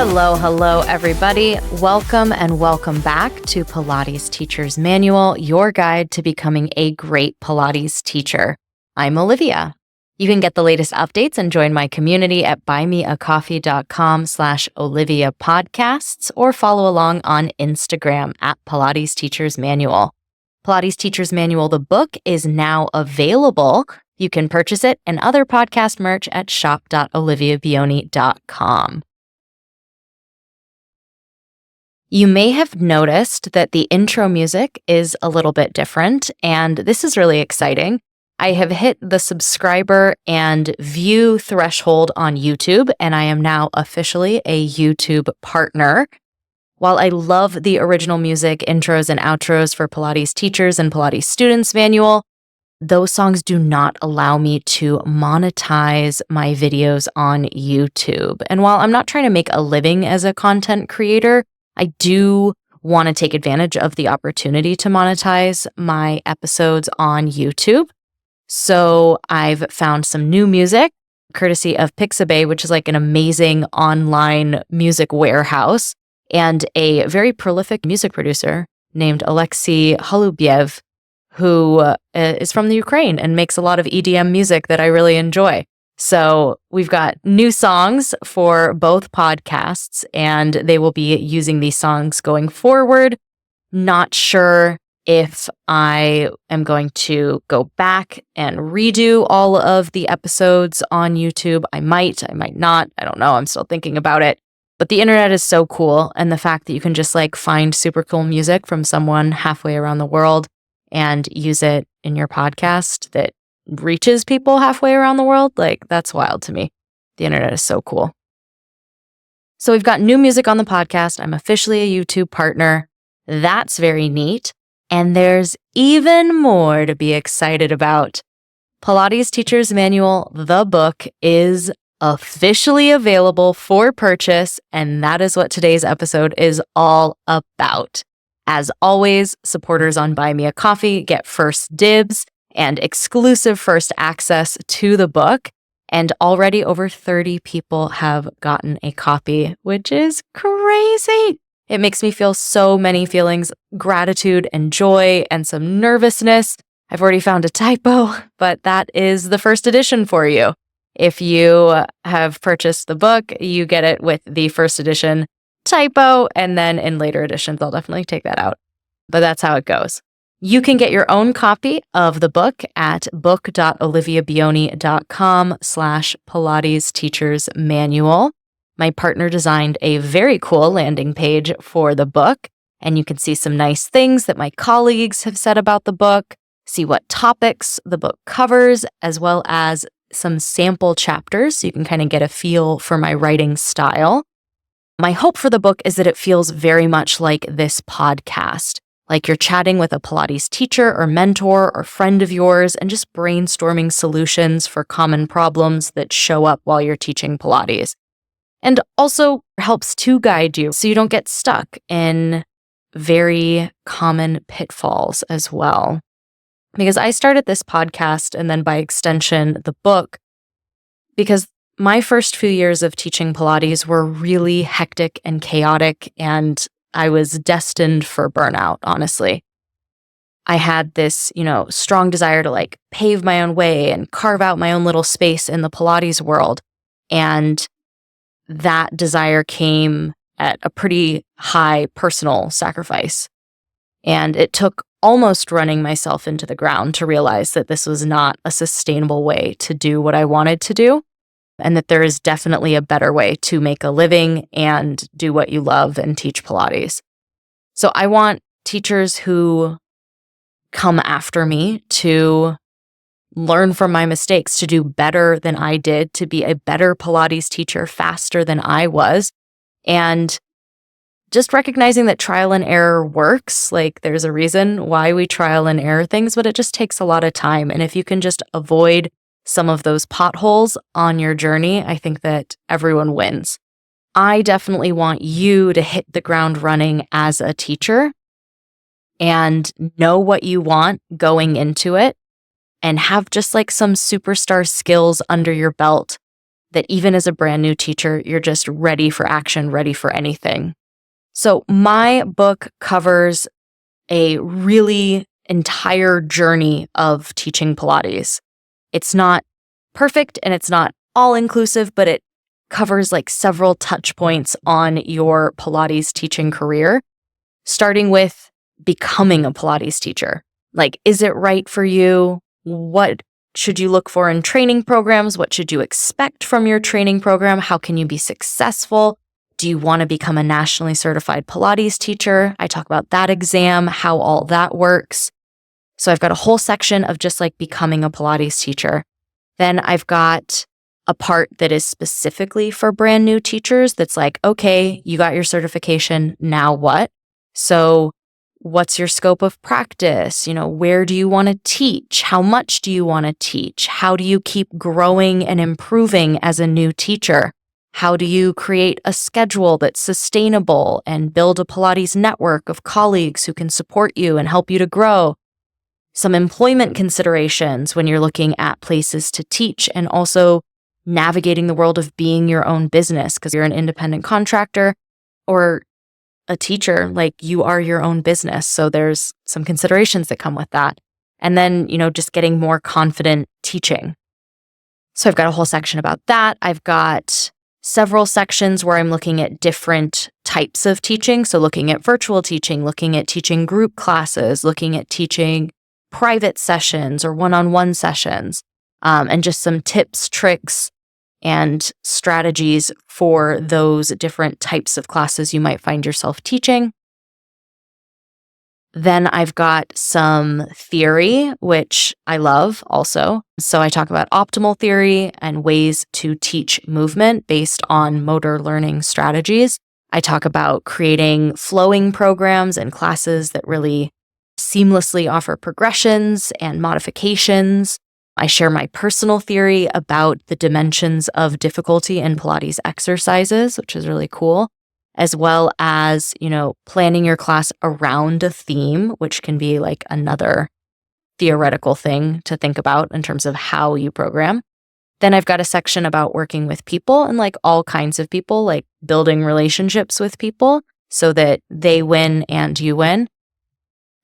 Hello, everybody. Welcome and welcome back to Pilates Teacher's Manual, your guide to becoming a great Pilates teacher. I'm Olivia. You can get the latest updates and join my community at buymeacoffee.com/Olivia Podcasts or follow along on Instagram at Pilates Teacher's Manual. Pilates Teacher's Manual, the book, is now available. You can purchase it and other podcast merch at shop.oliviabioni.com. You may have noticed that the intro music is a little bit different, and this is really exciting. I have hit the subscriber and view threshold on YouTube, and I am now officially a YouTube partner. While I love the original music, intros, and outros for Pilates Teachers and Pilates Students Manual, those songs do not allow me to monetize my videos on YouTube. And while I'm not trying to make a living as a content creator, I do want to take advantage of the opportunity to monetize my episodes on YouTube. So I've found some new music, courtesy of Pixabay, which is like an amazing online music warehouse, and a very prolific music producer named Alexei Holubiev, who is from the Ukraine and makes a lot of EDM music that I really enjoy. So we've got new songs for both podcasts, and they will be using these songs going forward. Not sure if I am going to go back and redo all of the episodes on YouTube. I might not. I don't know. I'm still thinking about it. But the internet is so cool, and the fact that you can just find super cool music from someone halfway around the world and use it in your podcast that reaches people halfway around the world, that's wild to me. The internet is so cool. So we've got new music on the podcast. I'm officially a YouTube partner. That's very neat. And there's even more to be excited about. Pilates Teacher's Manual, the book, is officially available for purchase, and that is what today's episode is all about. As always, supporters on Buy Me a Coffee get first dibs and exclusive first access to the book. And already over 30 people have gotten a copy, which is crazy. It makes me feel so many feelings, gratitude and joy and some nervousness. I've already found a typo, but that is the first edition for you. If you have purchased the book, you get it with the first edition typo, and then in later editions, I'll definitely take that out. But that's how it goes. You can get your own copy of the book at book.oliviabioni.com/Pilates Teacher's Manual. My partner designed a very cool landing page for the book, and you can see some nice things that my colleagues have said about the book, see what topics the book covers, as well as some sample chapters so you can kind of get a feel for my writing style. My hope for the book is that it feels very much like this podcast. Like you're chatting with a Pilates teacher or mentor or friend of yours and just brainstorming solutions for common problems that show up while you're teaching Pilates. And also helps to guide you so you don't get stuck in very common pitfalls as well. Because I started this podcast and then by extension, the book, because my first few years of teaching Pilates were really hectic and chaotic, and I was destined for burnout, honestly. I had this, strong desire to pave my own way and carve out my own little space in the Pilates world. And that desire came at a pretty high personal sacrifice. And it took almost running myself into the ground to realize that this was not a sustainable way to do what I wanted to do, and that there is definitely a better way to make a living and do what you love and teach Pilates. So I want teachers who come after me to learn from my mistakes, to do better than I did, to be a better Pilates teacher faster than I was, and just recognizing that trial and error works. There's a reason why we trial and error things, but it just takes a lot of time. And if you can just avoid some of those potholes on your journey, I think that everyone wins. I definitely want you to hit the ground running as a teacher and know what you want going into it and have just some superstar skills under your belt that even as a brand new teacher, you're just ready for action, ready for anything. So my book covers a really entire journey of teaching Pilates. It's not perfect and it's not all inclusive, but it covers like several touch points on your Pilates teaching career, starting with becoming a Pilates teacher. Like, is it right for you? What should you look for in training programs? What should you expect from your training program? How can you be successful? Do you want to become a nationally certified Pilates teacher? I talk about that exam, how all that works. So I've got a whole section of just like becoming a Pilates teacher. Then I've got a part that is specifically for brand new teachers that's like, okay, you got your certification, now what? So what's your scope of practice? Where do you want to teach? How much do you want to teach? How do you keep growing and improving as a new teacher? How do you create a schedule that's sustainable and build a Pilates network of colleagues who can support you and help you to grow? Some employment considerations when you're looking at places to teach, and also navigating the world of being your own business, because you're an independent contractor or a teacher, like you are your own business. So there's some considerations that come with that. And then, just getting more confident teaching. So I've got a whole section about that. I've got several sections where I'm looking at different types of teaching. So looking at virtual teaching, looking at teaching group classes, looking at teaching private sessions or one-on-one sessions, and just some tips, tricks, and strategies for those different types of classes you might find yourself teaching. Then I've got some theory, which I love also. So I talk about optimal theory and ways to teach movement based on motor learning strategies. I talk about creating flowing programs and classes that really seamlessly offer progressions and modifications. I share my personal theory about the dimensions of difficulty in Pilates exercises, which is really cool, as well as, planning your class around a theme, which can be like another theoretical thing to think about in terms of how you program. Then I've got a section about working with people and like all kinds of people, like building relationships with people so that they win and you win,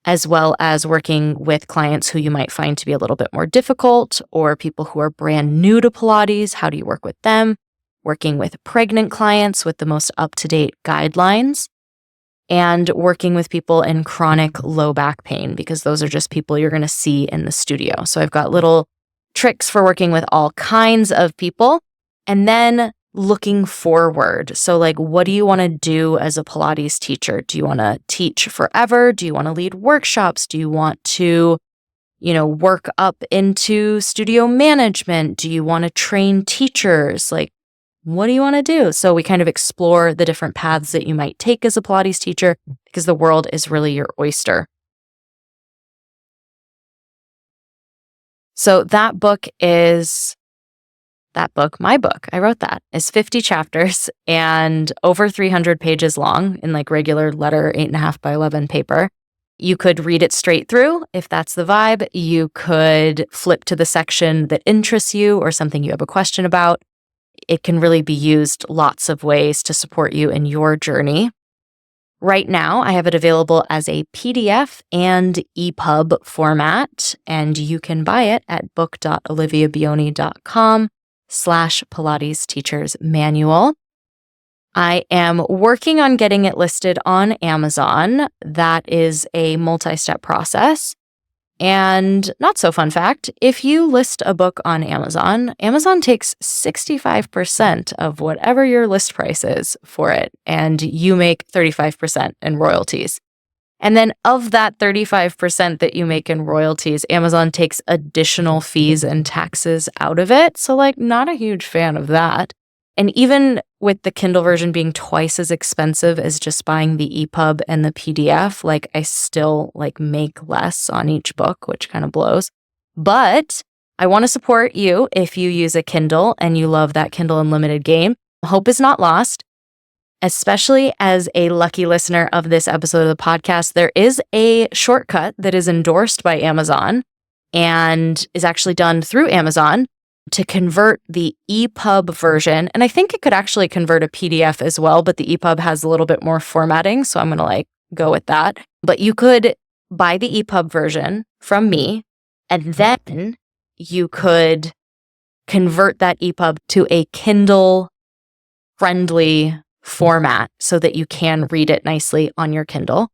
as well as working with clients who you might find to be a little bit more difficult, or people who are brand new to Pilates. How do you work with them? Working with pregnant clients with the most up-to-date guidelines, and working with people in chronic low back pain, because those are just people you're going to see in the studio. So I've got little tricks for working with all kinds of people. And then looking forward. So like, what do you want to do as a Pilates teacher? Do you want to teach forever? Do you want to lead workshops? Do you want to, work up into studio management? Do you want to train teachers? Like, what do you want to do? So we kind of explore the different paths that you might take as a Pilates teacher, because the world is really your oyster. So my book, I wrote that, is 50 chapters and over 300 pages long in like regular letter 8.5 by 11 paper. You could read it straight through if that's the vibe. You could flip to the section that interests you or something you have a question about. It can really be used lots of ways to support you in your journey. Right now, I have it available as a PDF and EPUB format, and you can buy it at book.oliviabioni.com/Pilates Teachers Manual. I am working on getting it listed on Amazon. That is a multi-step process. And not so fun fact, if you list a book on Amazon, Amazon takes 65% of whatever your list price is for it, and you make 35% in royalties. And then of that 35% that you make in royalties, Amazon takes additional fees and taxes out of it. So like, not a huge fan of that. And even with the Kindle version being twice as expensive as just buying the EPUB and the PDF, like I still like make less on each book, which kind of blows. But I want to support you if you use a Kindle and you love that Kindle Unlimited game. Hope is not lost. Especially as a lucky listener of this episode of the podcast, there is a shortcut that is endorsed by Amazon and is actually done through Amazon to convert the EPUB version, and I think it could actually convert a PDF as well, but the EPUB has a little bit more formatting, so I'm going to go with that. But you could buy the EPUB version from me, and then you could convert that EPUB to a Kindle-friendly format so that you can read it nicely on your Kindle.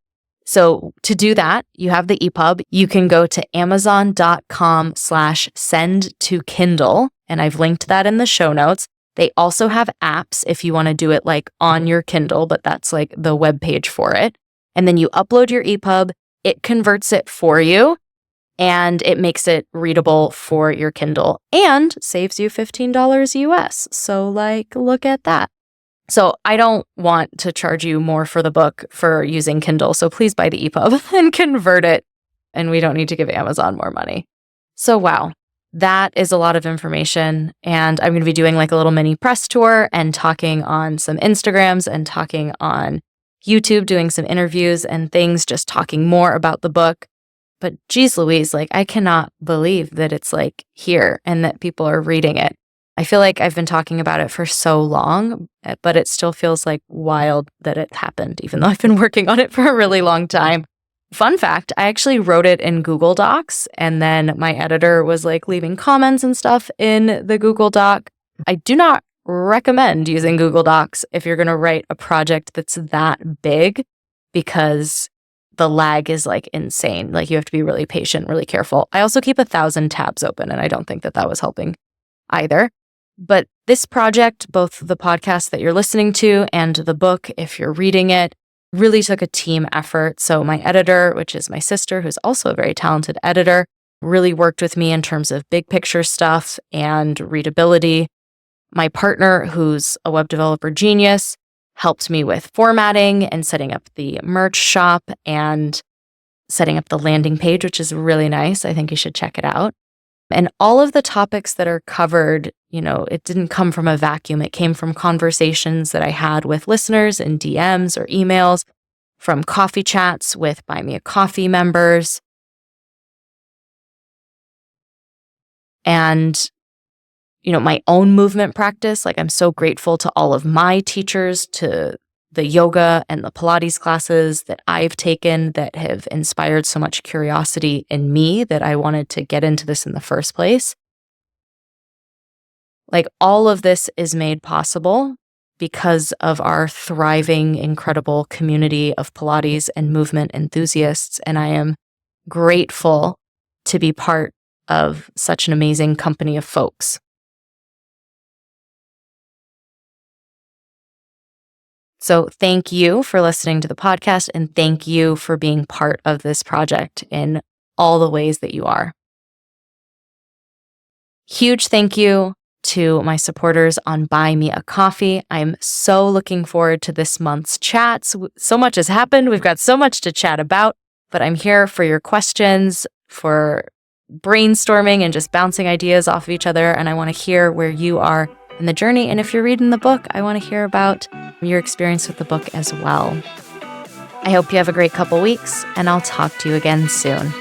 So to do that, you have the EPUB. You can go to amazon.com/send-to-Kindle, and I've linked that in the show notes. They also have apps if you want to do it on your Kindle, but that's the web page for it. And then you upload your EPUB, it converts it for you, and it makes it readable for your Kindle and saves you $15 US. So look at that. So I don't want to charge you more for the book for using Kindle. So please buy the EPUB and convert it. And we don't need to give Amazon more money. So wow, that is a lot of information. And I'm going to be doing a little mini press tour and talking on some Instagrams and talking on YouTube, doing some interviews and things, just talking more about the book. But geez Louise, I cannot believe that it's here and that people are reading it. I feel like I've been talking about it for so long, but it still feels wild that it happened, even though I've been working on it for a really long time. Fun fact, I actually wrote it in Google Docs, and then my editor was leaving comments and stuff in the Google Doc. I do not recommend using Google Docs if you're going to write a project that's that big, because the lag is insane. You have to be really patient, really careful. I also keep 1,000 tabs open, and I don't think that was helping either. But this project, both the podcast that you're listening to and the book, if you're reading it, really took a team effort. So my editor, which is my sister, who's also a very talented editor, really worked with me in terms of big picture stuff and readability. My partner, who's a web developer genius, helped me with formatting and setting up the merch shop and setting up the landing page, which is really nice. I think you should check it out. And all of the topics that are covered, it didn't come from a vacuum. It came from conversations that I had with listeners in DMs or emails, from coffee chats with Buy Me a Coffee members. And, my own movement practice, I'm so grateful to all of my teachers, to the yoga and the Pilates classes that I've taken that have inspired so much curiosity in me that I wanted to get into this in the first place. All of this is made possible because of our thriving, incredible community of Pilates and movement enthusiasts. And I am grateful to be part of such an amazing company of folks. So thank you for listening to the podcast, and thank you for being part of this project in all the ways that you are. Huge thank you to my supporters on Buy Me a Coffee. I'm so looking forward to this month's chats. So much has happened. We've got so much to chat about, but I'm here for your questions, for brainstorming and just bouncing ideas off of each other. And I want to hear where you are in the journey. And if you're reading the book, I want to hear about your experience with the book as well. I hope you have a great couple weeks, and I'll talk to you again soon.